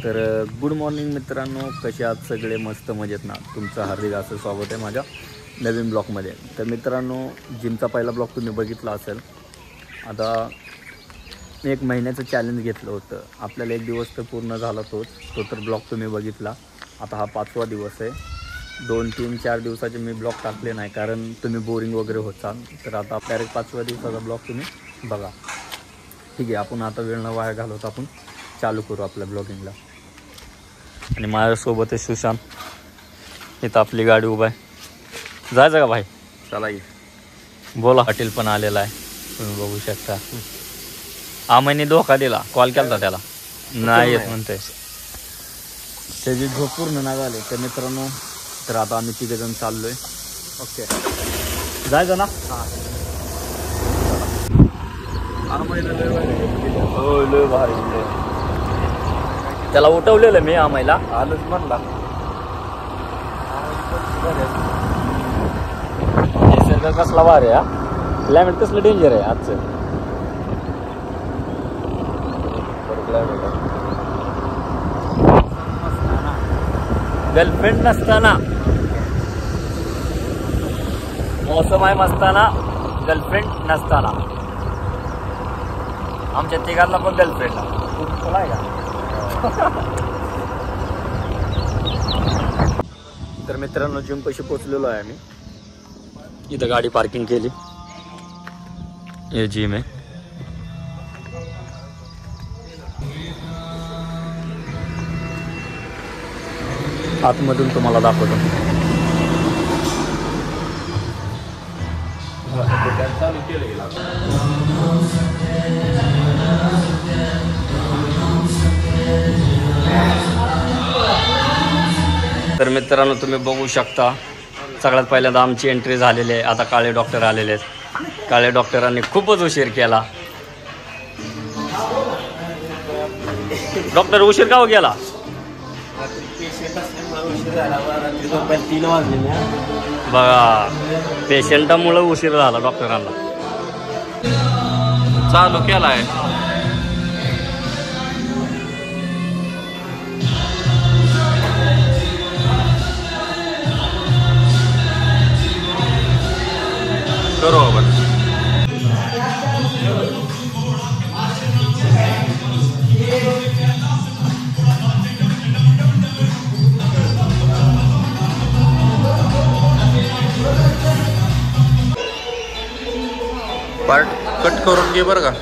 तर good morning मित्रांनो, कसे आहात सगळे? मस्त मजेत ना? तुमचं हार्दिक असं स्वागत आहे माझ्या नवीन ब्लॉगमध्ये. तर मित्रांनो, जिमचा पहिला ब्लॉग तुम्ही बघितला असेल. आता 1 महिन्याचं चॅलेंज घेतलं होतं आपल्याला. 1 दिवस तर पूर्ण झाला तो तर ब्लॉग तुम्ही बघितला. आता हा 5वा दिवस आहे. 2, 3, 4 दिवसाचे मी ब्लॉग टाकले नाही कारण तुम्ही बोरिंग वगैरे होताल. तर आता डायरेक्ट 5व्या दिवसाचा ब्लॉग तुम्ही बघा. ठीक आहे, आपण आता वेळ न वाया घालवतो, आपण चालू करू आपल्या ब्लॉगिंगला. आणि माझ्यासोबत आहे सुशांत. इथं आपली गाडी उभा आहे. जायचं का भाई? चला ये. बोला. पाटील पण आलेला आहे, तुम्ही बघू शकता. आम्ही धोका दिला, कॉल केला त्याला, नाही येत म्हणते. त्याची झोप पूर्ण नाही झाली. तर मित्रांनो, तर आता आम्ही 3 जण चाललोय. ओके, जायचं ना? हो, लय भारी. त्याला उठवलेलं मी आम्हाला, आलंच म्हणला. निसर्ग कसला भारी आहे, क्लायमेट कसलं डेंजर आहे आजचं. गर्लफ्रेंड नसताना मौसम आहे मस्ताना, गर्लफ्रेंड नसताना. आमच्या तिघांना पण गर्लफ्रेंड आहे का? तर मित्रांनो, जिम पैसे पोचलेलो आहे आम्ही. इथं गाडी पार्किंग केली. हे जिम आहे. आतमधून तुम्हाला दाखवतो. तर मित्रांनो, तुम्ही बघू शकता, सगळ्यात पहिल्यांदा आमची एंट्री झालेली आहे. आता काळे डॉक्टर आलेले आहेत. काळे डॉक्टरांनी खूपच उशीर केला. डॉक्टर उशीर का हो गेला? बघा, पेशंटामुळे उशीर झाला डॉक्टरांना. चालू केलाय. करू आपण. पार्ट कट करून घे बरं का.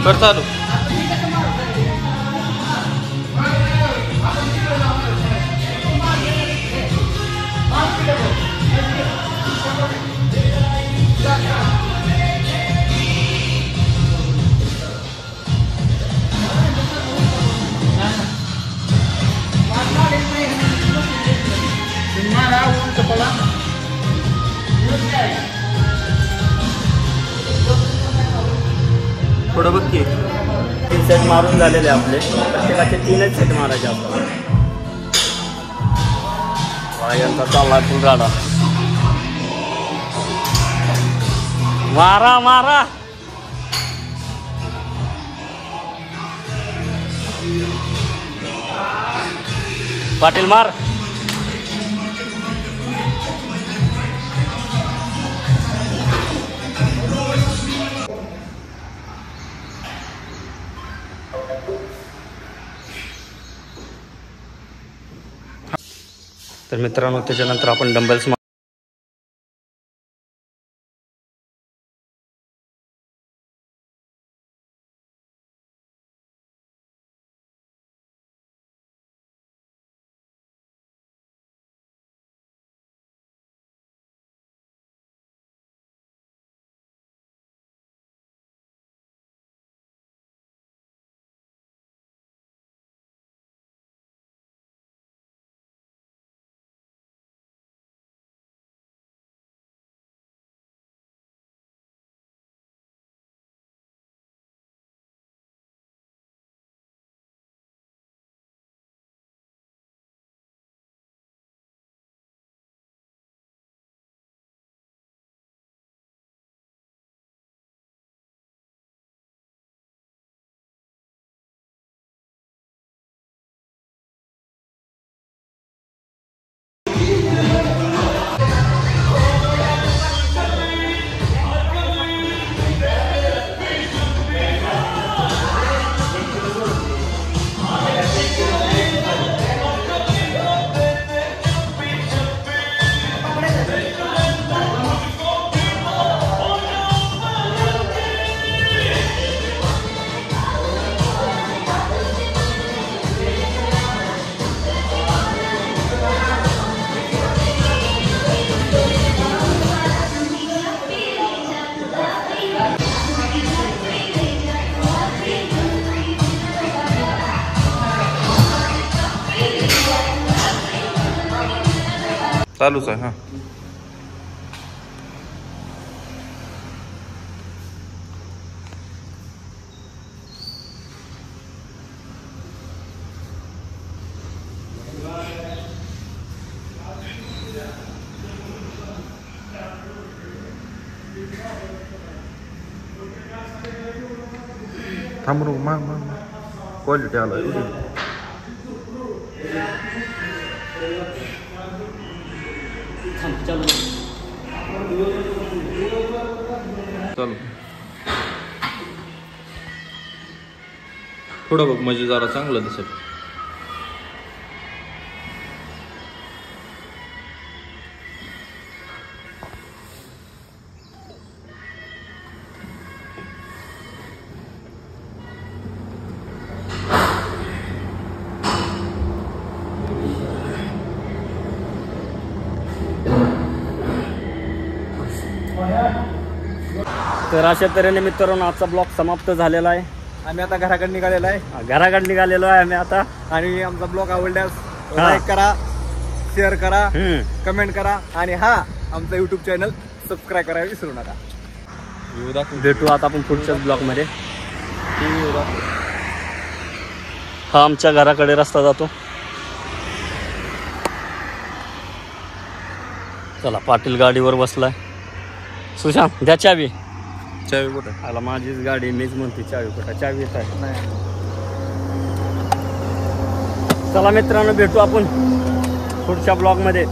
कर चालू. थोडं बघ की. 3 सेट मारून झालेले आपले. प्रत्येकाचे 3च सेट मारायचे आपल्याला. यांचा चालला फुल राडा. मारा मारा. पाटील मार. तर मित्रांनो त्याच्यानंतर आपण डंबल्स चालूच आहे. हां थांब नको. माग माग क्वालिटी आला. चालू. चालू. थोडं बघ म्हणजे जरा चांगलं दिसेल. तर अशा तऱ्हेने मित्रांनो आजचा ब्लॉग समाप्त झालेला आहे. आम्ही आता घराकडे निघालेलो आहे. घराकडे निघालेलो आहे आम्ही आता. आणि आमचा ब्लॉग आवडल्यास हा. लाईक करा, शेअर करा, हम्म. कमेंट करा आणि हा आमचा युट्यूब चॅनल सबस्क्राईब करायला विसरू नका. भेटू आता आपण पुढच्याच ब्लॉग मध्ये. हा आमच्या घराकडे रस्ता जातो. चला पाटील गाडीवर बसलाय. सुशांत द्या चावी. चावी कुठे? आला माझीच गाडी, मीच म्हणते चावी कुठं. चावी येत आहे. चला मित्रांनो भेटू आपण पुढच्या ब्लॉग मध्ये.